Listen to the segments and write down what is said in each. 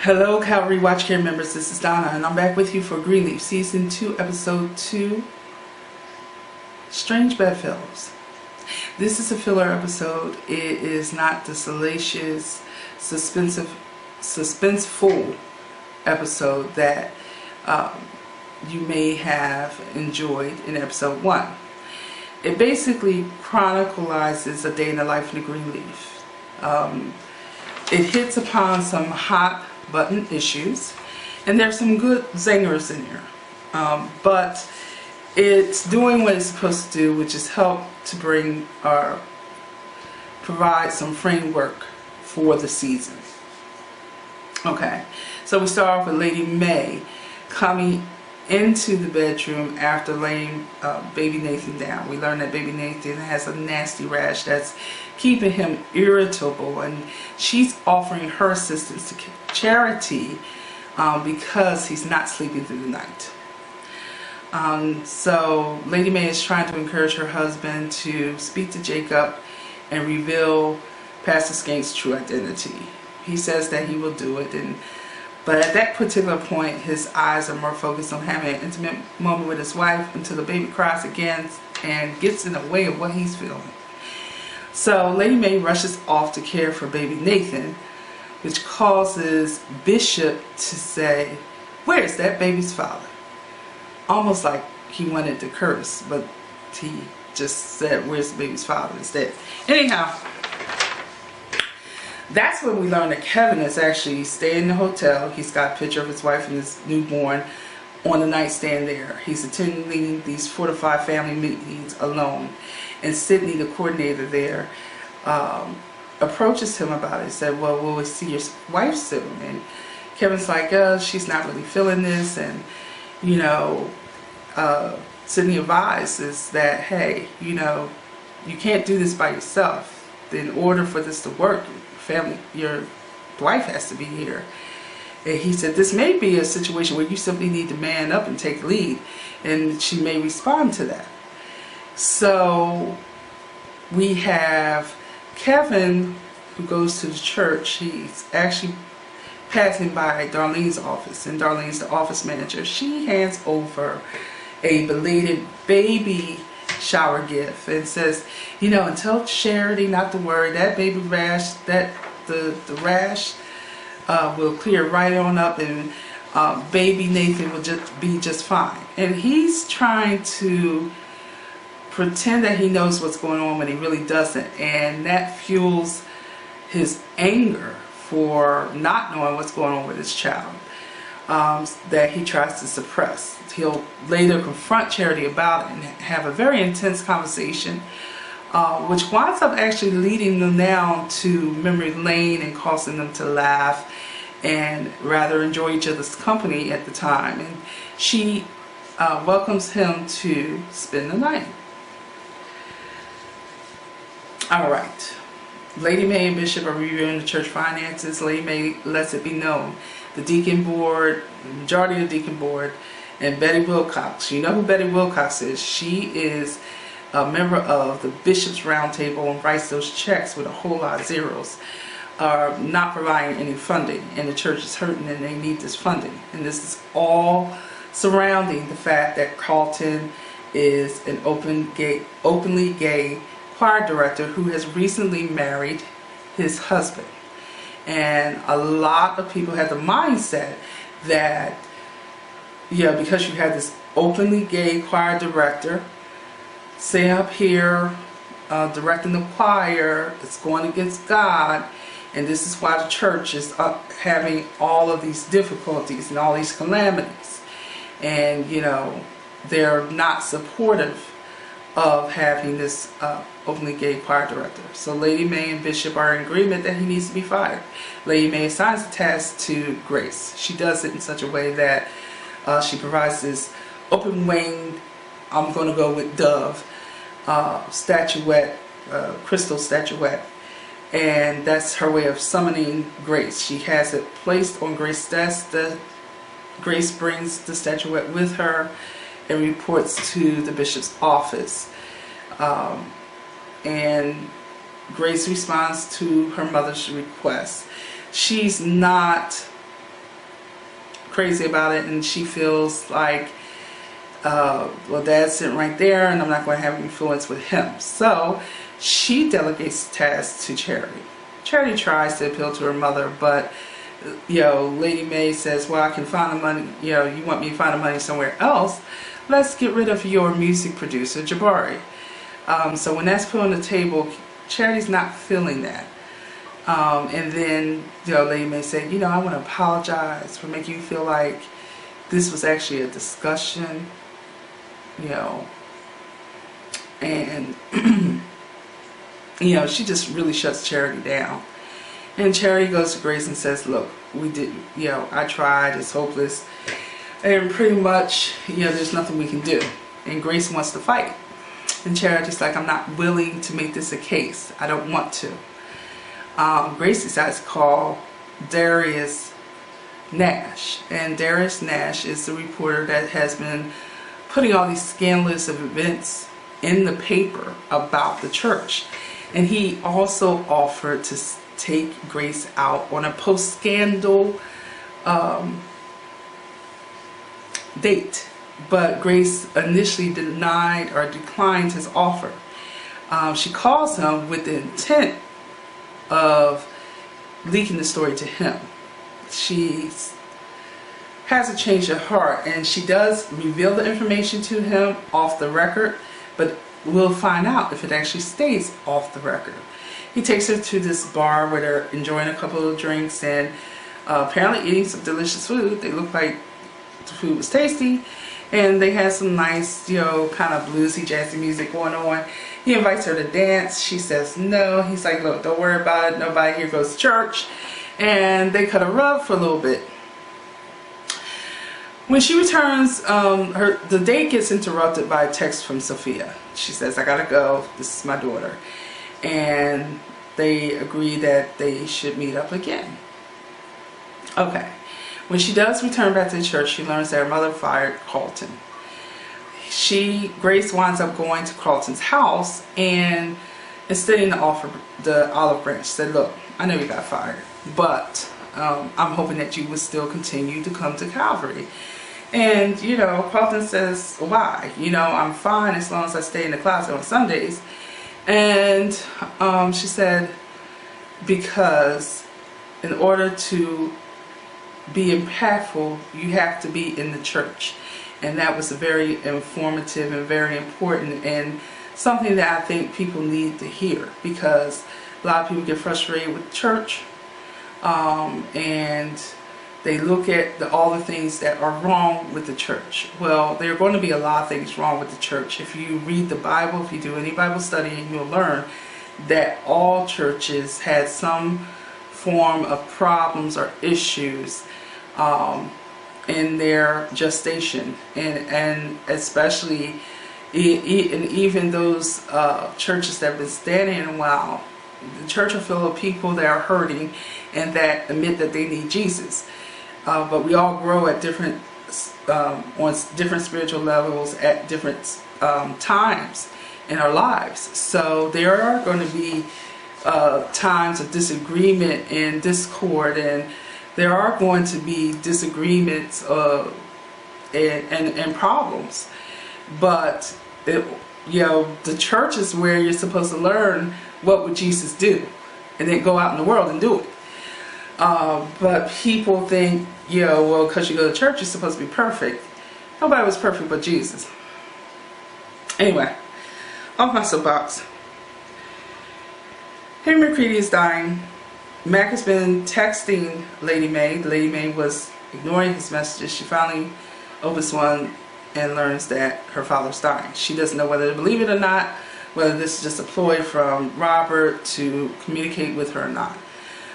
Hello Calvary Watch Care members, this is Donna and I'm back with you for Greenleaf Season 2 Episode 2, Strange Bedfellows. This is a filler episode. It is not the salacious, suspenseful episode that you may have enjoyed in Episode 1. It basically chronicles a day in the life of the Greenleaf. It hits upon some hot button issues, and there's some good zingers in here, but it's doing what it's supposed to do, which is help to bring or provide some framework for the season. Okay, so we start off with Lady Mae coming into the bedroom after laying baby Nathan down. We learn that baby Nathan has a nasty rash that's keeping him irritable, and she's offering her assistance to Charity because he's not sleeping through the night. So Lady Mae is trying to encourage her husband to speak to Jacob and reveal Pastor Skank's true identity. He says that he will do it, but at that particular point his eyes are more focused on having an intimate moment with his wife until the baby cries again and gets in the way of what he's feeling. So Lady Mae rushes off to care for baby Nathan, which causes Bishop to say, "Where's that baby's father?" Almost like he wanted to curse, but he just said, "Where's the baby's father?" instead. Anyhow, that's when we learn that Kevin is actually staying in the hotel. He's got a picture of his wife and his newborn on the nightstand there. He's attending these 4 to 5 family meetings alone. And Sidney, the coordinator there, approaches him about it. He said, "Well, will we see your wife soon?" And Kevin's like, she's not really feeling this. And, Sidney advises that, hey, you can't do this by yourself. In order for this to work, your wife has to be here. And he said, this may be a situation where you simply need to man up and take lead, and she may respond to that. So we have Kevin, who goes to the church. He's actually passing by Darlene's office, and Darlene's the office manager. She hands over a belated baby shower gift and says, and tell Charity not to worry, that baby rash, the rash will clear right on up, and baby Nathan will be just fine. And he's trying to pretend that he knows what's going on when he really doesn't, and that fuels his anger for not knowing what's going on with his child, that he tries to suppress. He'll later confront Charity about it and have a very intense conversation, which winds up actually leading them down to memory lane and causing them to laugh and rather enjoy each other's company at the time. And she welcomes him to spend the night. Alright, Lady Mae and Bishop are reviewing the church finances. Lady Mae lets it be known the Deacon board, the majority of the Deacon board, and Betty Wilcox. You know who Betty Wilcox is. She is a member of the Bishop's Round Table and writes those checks with a whole lot of zeros, are not providing any funding, and the church is hurting and they need this funding. And this is all surrounding the fact that Carlton is an openly gay choir director who has recently married his husband. And a lot of people have the mindset that, because you have this openly gay choir director sitting up here directing the choir, it's going against God, and this is why the church is having all of these difficulties and all these calamities. And, they're not supportive of having this openly gay choir director. So Lady Mae and Bishop are in agreement that he needs to be fired. Lady Mae assigns the task to Grace. She does it in such a way that she provides this open winged, I'm going to go with dove, statuette, crystal statuette, and that's her way of summoning Grace. She has it placed on Grace's desk. Grace brings the statuette with her and reports to the bishop's office, and Grace responds to her mother's request. She's not crazy about it, and she feels like, well, Dad's sitting right there, and I'm not going to have influence with him. So she delegates the task to Charity. Charity tries to appeal to her mother, but Lady Mae says, well, I can find the money, you want me to find the money somewhere else. Let's get rid of your music producer, Jabari. So when that's put on the table, Charity's not feeling that. And then, Lady Mae said, I want to apologize for making you feel like this was actually a discussion, and, she just really shuts Charity down. And Charity goes to Grace and says, look, we didn't, I tried, it's hopeless. And pretty much, there's nothing we can do. And Grace wants to fight. And Charity's like, I'm not willing to make this a case. I don't want to. Grace decides to call Darius Nash. And Darius Nash is the reporter that has been putting all these scandalous events in the paper about the church. And he also offered to take Grace out on a post-scandal date. But Grace initially denied or declined his offer. She calls him with the intent of leaking the story to him. She has a change of heart, and she does reveal the information to him off the record, but we'll find out if it actually stays off the record. He takes her to this bar where they're enjoying a couple of drinks and apparently eating some delicious food. They look like the food was tasty, and they had some nice, kind of bluesy, jazzy music going on. He invites her to dance. She says no. He's like, look, don't worry about it. Nobody here goes to church. And they cut a rug for a little bit. When she returns, the date gets interrupted by a text from Sophia. She says, I gotta go. This is my daughter. And they agree that they should meet up again. Okay. When she does return back to the church, she learns that her mother fired Carlton. Grace winds up going to Carlton's house and extending the olive branch. She said, look, I know you got fired, but I'm hoping that you would still continue to come to Calvary. And, Carlton says, why? I'm fine as long as I stay in the closet on Sundays. And she said, because in order to be impactful, you have to be in the church. And that was very informative and very important, and something that I think people need to hear, because a lot of people get frustrated with church, and they look at all the things that are wrong with the church. Well, there are going to be a lot of things wrong with the church. If you read the Bible, if you do any Bible study, you'll learn that all churches had some form of problems or issues in their gestation, and especially even those churches that have been standing a while. The church are full of people that are hurting and that admit that they need Jesus. But we all grow at different on different spiritual levels at different times in our lives. So there are going to be times of disagreement and discord, and there are going to be disagreements and problems. But the church is where you're supposed to learn what would Jesus do, and then go out in the world and do it. But people think, well, because you go to church, you're supposed to be perfect. Nobody was perfect but Jesus. Anyway, off my soapbox. Henry McCready is dying. Mac has been texting Lady Mae. Lady Mae was ignoring his messages. She finally opens one and learns that her father's dying. She doesn't know whether to believe it or not, whether this is just a ploy from Robert to communicate with her or not.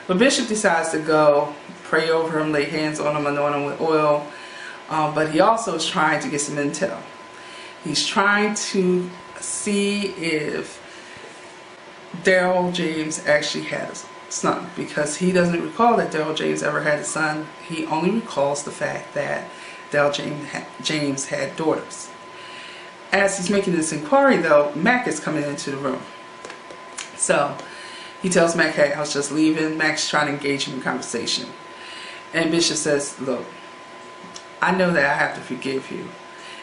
But Bishop decides to go, pray over him, lay hands on him, anoint him with oil. But he also is trying to get some intel. He's trying to see if Daryl James actually had a son, because he doesn't recall that Daryl James ever had a son. He only recalls the fact that Daryl James had daughters. As he's making this inquiry, though, Mac is coming into the room. So he tells Mac, hey, I was just leaving. Mac's trying to engage him in conversation. And Bishop says, look, I know that I have to forgive you.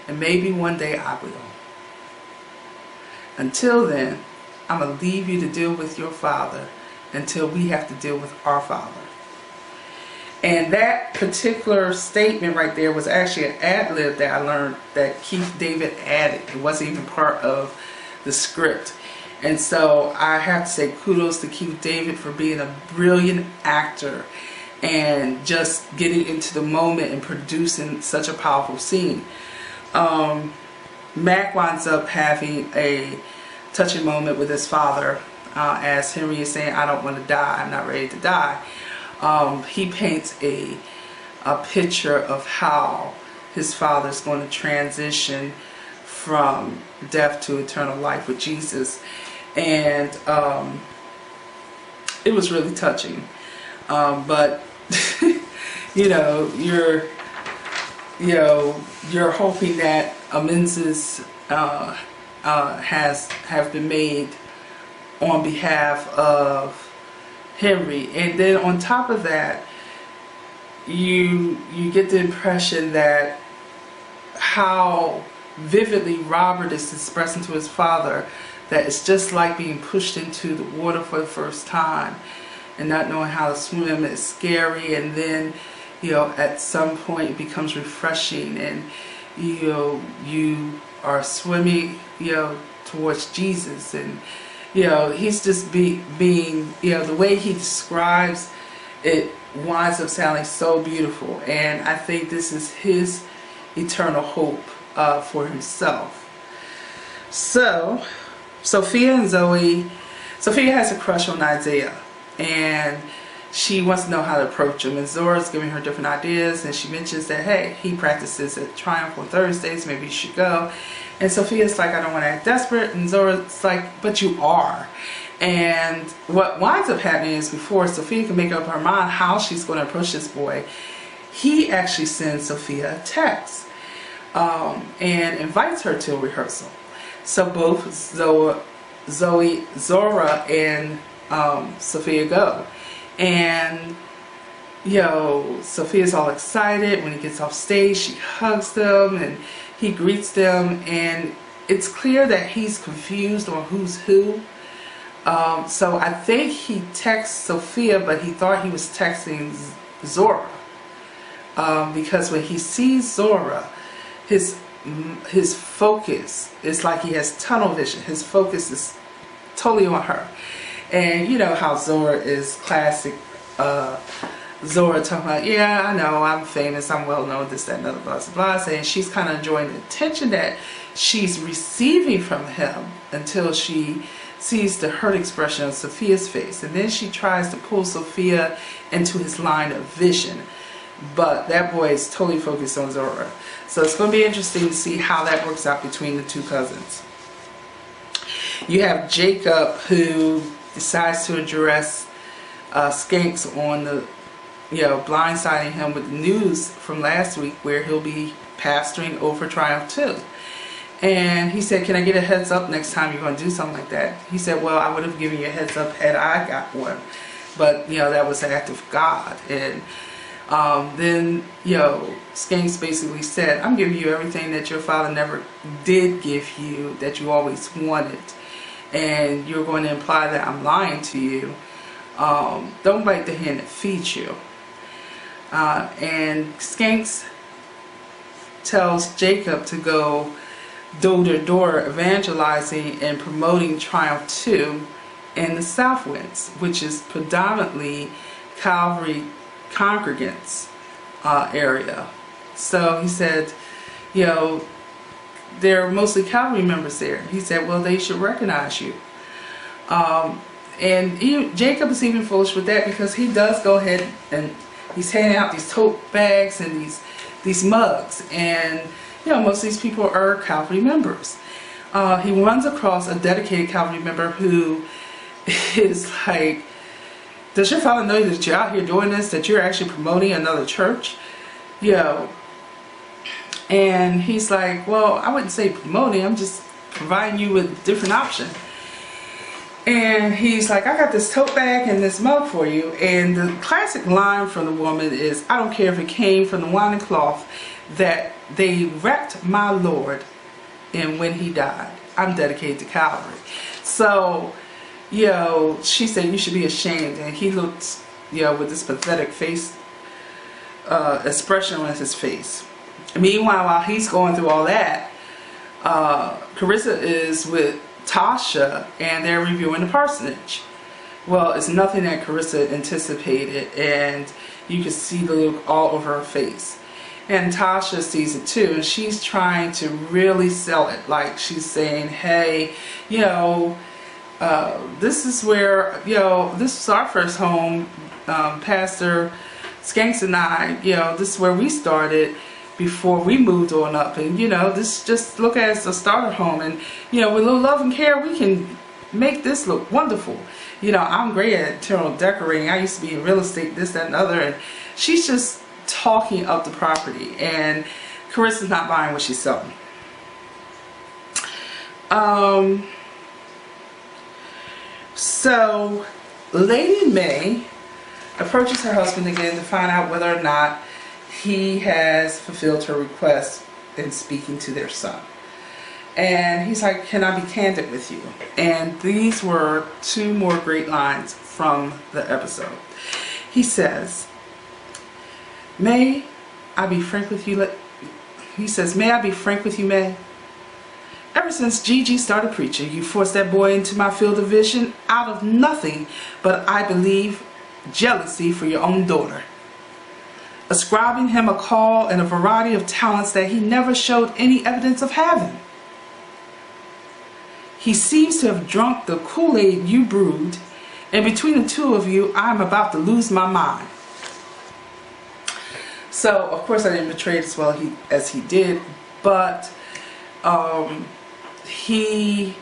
And maybe one day I will. Until then, I'm going to leave you to deal with your father until we have to deal with our father. And that particular statement right there was actually an ad-lib that I learned that Keith David added. It wasn't even part of the script. And so I have to say kudos to Keith David for being a brilliant actor and just getting into the moment and producing such a powerful scene. Mac winds up having a touching moment with his father as Henry is saying, I don't want to die, I'm not ready to die. He paints a picture of how his father's going to transition from death to eternal life with Jesus. And it was really touching. But you know, you're hoping that amends have been made on behalf of Henry. And then on top of that, you get the impression that how vividly Robert is expressing to his father that it's just like being pushed into the water for the first time and not knowing how to swim. It's scary, and then at some point it becomes refreshing, and you are swimming towards Jesus. And he's just being the way he describes it winds up sounding so beautiful. And I think this is his eternal hope for himself. So Sophia and Zoe, Sophia has a crush on Isaiah, and she wants to know how to approach him. And Zora's giving her different ideas, and she mentions that, hey, he practices at Triumph on Thursdays, maybe you should go. And Sophia's like, I don't want to act desperate. And Zora's like, but you are. And what winds up happening is, before Sophia can make up her mind how she's going to approach this boy, he actually sends Sophia a text and invites her to a rehearsal. So both Zora and Sophia go. And Sophia's all excited. When he gets off stage, she hugs them and he greets them, and it's clear that he's confused on who's who. So I think he texts Sophia, but he thought he was texting Zora, because when he sees Zora, his focus is like he has tunnel vision. His focus is totally on her. And you know how Zora is classic. Zora talking about, yeah, I know, I'm famous, I'm well known, this, that, and other, blah, blah, blah. And she's kind of enjoying the attention that she's receiving from him until she sees the hurt expression on Sophia's face. And then she tries to pull Sophia into his line of vision. But that boy is totally focused on Zora. So it's going to be interesting to see how that works out between the two cousins. You have Jacob, who decides to address Skanks on the, blindsiding him with the news from last week where he'll be pastoring over Triumph 2. And he said, can I get a heads up next time you're going to do something like that? He said, well, I would have given you a heads up had I got one. But, that was an act of God. And then, Skanks basically said, I'm giving you everything that your father never did give you, that you always wanted. And you're going to imply that I'm lying to you. Don't bite the hand that feeds you. And Skanks tells Jacob to go door to door evangelizing and promoting Triumph 2 in the Southwinds, which is predominantly Calvary congregants area. So he said, there are mostly Calvary members there. He said, well, they should recognize you. And Jacob is even foolish with that, because he does go ahead and he's handing out these tote bags and these mugs. And, most of these people are Calvary members. He runs across a dedicated Calvary member who is like, does your father know that you're out here doing this, that you're actually promoting another church? And he's like, well, I wouldn't say promoting, I'm just providing you with a different option. And he's like, I got this tote bag and this mug for you. And the classic line from the woman is, I don't care if it came from the wine and cloth that they wrapped my Lord in when he died. I'm dedicated to Calvary. So, you know, she said, you should be ashamed. And he looked, you know, with this pathetic face, expression on his face. Meanwhile, while he's going through all that, Carissa is with Tasha and they're reviewing the parsonage. Well, it's nothing that Carissa anticipated, and you can see the look all over her face. And Tasha sees it too, and she's trying to really sell it. Like, she's saying, hey, you know, this is where, you know, this is our first home. Pastor Skanks and I, you know, this is where we started before we moved on up. And, you know, this just look at it as a starter home. And, you know, with a little love and care, we can make this look wonderful. You know, I'm great at internal decorating. I used to be in real estate, this, that, and other. And she's just talking up the property. And Carissa's not buying what she's selling. So, Lady Mae approaches her husband again to find out whether or not he has fulfilled her request in speaking to their son. And he's like, can I be candid with you? And these were two more great lines from the episode. He says, may I be frank with you? He says, may I be frank with you, Mae? Ever since Gigi started preaching, you forced that boy into my field of vision out of nothing but, I believe, jealousy for your own daughter, ascribing him a call and a variety of talents that he never showed any evidence of having. He seems to have drunk the Kool-Aid you brewed, and between the two of you, I'm about to lose my mind. So, of course, I didn't portray it as well as he did, but he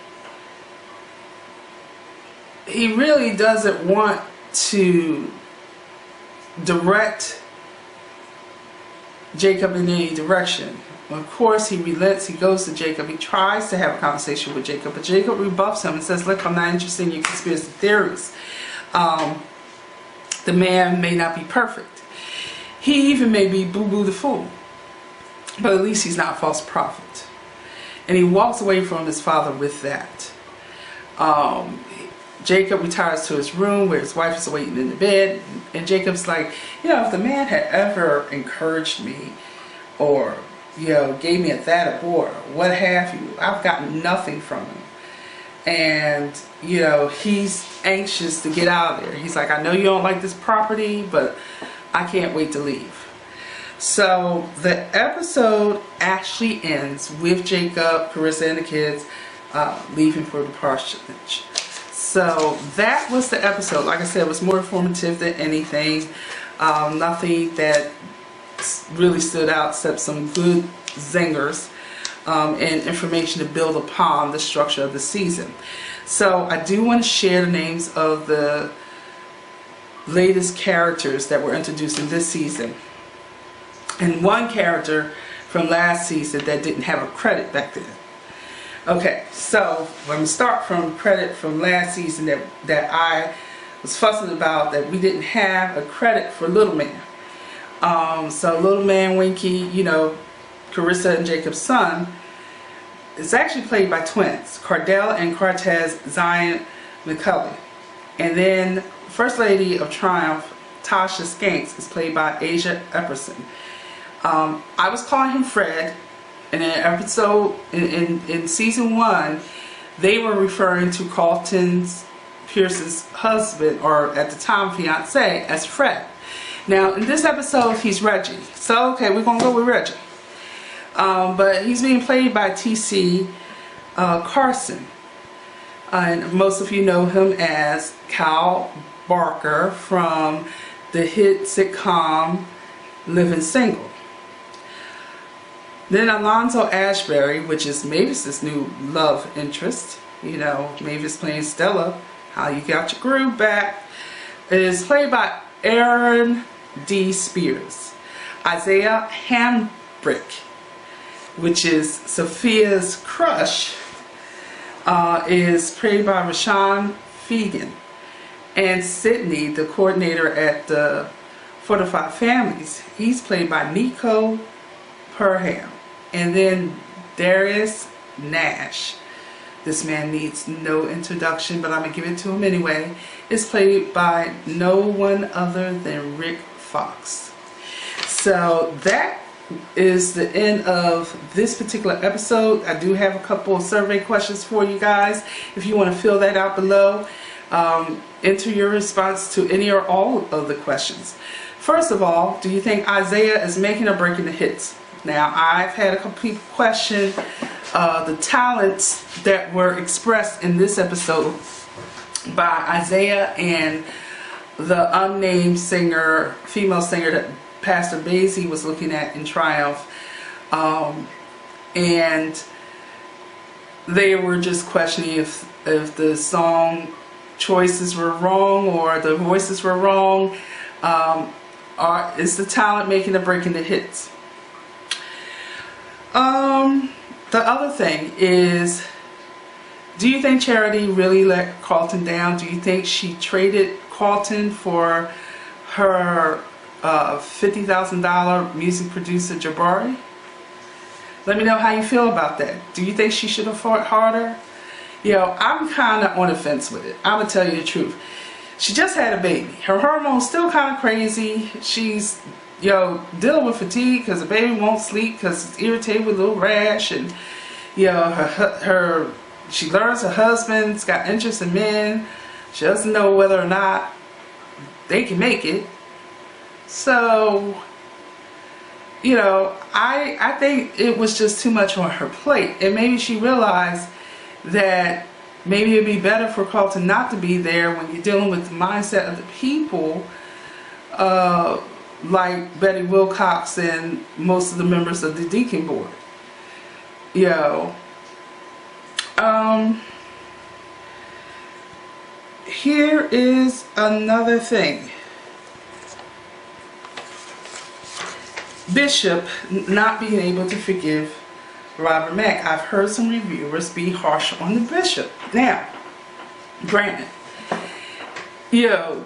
really doesn't want to direct Jacob in any direction. Of course, he relents. He goes to Jacob. He tries to have a conversation with Jacob, but Jacob rebuffs him and says, look, I'm not interested in your conspiracy theories. The man may not be perfect. He even may be boo-boo the fool, but at least he's not a false prophet. And he walks away from his father with that. Jacob retires to his room where his wife is waiting in the bed, and Jacob's like, you know, if the man had ever encouraged me or, you know, gave me a that or what have you, I've gotten nothing from him. And, you know, he's anxious to get out of there. He's like, I know you don't like this property, but I can't wait to leave. So the episode actually ends with Jacob, Carissa, and the kids leaving for the parsonage. So that was the episode. Like I said, it was more informative than anything. Nothing that really stood out except some good zingers and information to build upon the structure of the season. So I do want to share the names of the latest characters that were introduced in this season. And one character from last season that didn't have a credit back then. Okay, so let me start from credit from last season that I was fussing about, that we didn't have a credit for Little Man. So Little Man Winky, you know, Carissa and Jacob's son, is actually played by twins, Cardell and Cortez Zion McCulley. And then First Lady of Triumph, Tasha Skanks, is played by Asia Epperson. I was calling him Fred. In an episode in season 1, they were referring to Carlton Pierce's husband, or at the time fiance, as Fred. Now in this episode he's Reggie. So okay, we're gonna go with Reggie. But he's being played by T.C. Carson. And most of you know him as Kyle Barker from the hit sitcom Living Single. Then Alonzo Ashbury, which is Mavis's new love interest, you know, Mavis playing Stella, How You Got Your Groove Back, is played by Aaron D. Spears. Isaiah Hambrick, which is Sophia's crush, is played by Rashawn Fegan. And Sidney, the coordinator at the Fortified Families, he's played by Nico Perham. And then Darius Nash. This man needs no introduction, but I'm going to give it to him anyway. It's played by no one other than Rick Fox. So that is the end of this particular episode. I do have a couple of survey questions for you guys. If you want to fill that out below, enter your response to any or all of the questions. First of all, do you think Isaiah is making or breaking the hits? Now, I've had a couple people question the talents that were expressed in this episode by Isaiah and the unnamed singer, female singer that Pastor Basie was looking at in Triumph, and they were just questioning if the song choices were wrong or the voices were wrong. Is the talent making or breaking the hits? The other thing is, do you think Charity really let Carlton down? Do you think she traded Carlton for her $50,000 music producer Jabari? Let me know how you feel about that. Do you think she should have fought harder? You know, I'm kind of on the fence with it. I'm going to tell you the truth. She just had a baby. Her hormones still kind of crazy. She's, you know, dealing with fatigue because the baby won't sleep because it's irritated with a little rash. And, you know, she learns her husband's got interest in men. She doesn't know whether or not they can make it. So, you know, I think it was just too much on her plate. And maybe she realized that maybe it'd be better for Carlton not to be there when you're dealing with the mindset of the people, like Betty Wilcox and most of the members of the Deacon board. You know, here is another thing. Bishop not being able to forgive Robert Mack. I've heard some reviewers be harsh on the bishop. Now, granted, you know,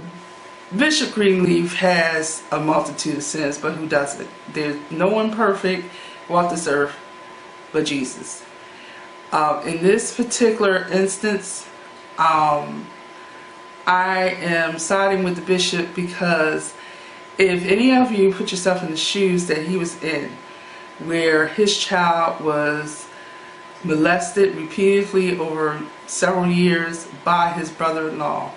Bishop Greenleaf has a multitude of sins, but who doesn't? There's no one perfect walked this earth but Jesus. In this particular instance, I am siding with the bishop because if any of you put yourself in the shoes that he was in, where his child was molested repeatedly over several years by his brother-in-law,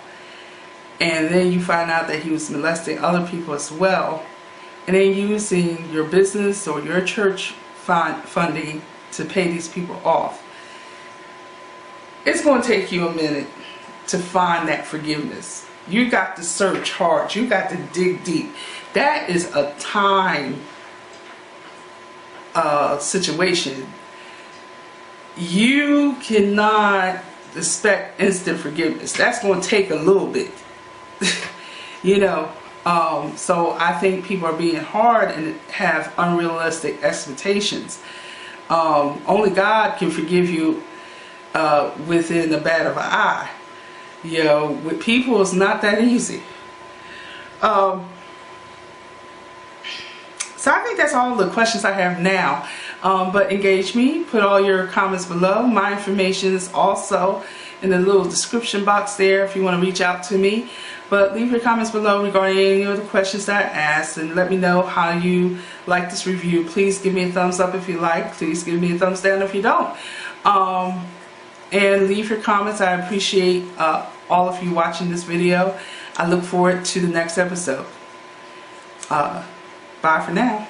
and then you find out that he was molesting other people as well, and then using your business or your church funding to pay these people off, it's going to take you a minute to find that forgiveness. You got to search hard. You got to dig deep. That is a time situation. You cannot expect instant forgiveness. That's going to take a little bit. You know, so I think people are being hard and have unrealistic expectations. Only God can forgive you within the bat of an eye. You know, with people it's not that easy. So I think that's all the questions I have now. But engage me, put all your comments below. My information is also in the little description box there if you want to reach out to me. But leave your comments below regarding any of the questions that I asked, and let me know how you like this review. Please give me a thumbs up if you like. Please give me a thumbs down if you don't. And leave your comments. I appreciate all of you watching this video. I look forward to the next episode. Bye for now.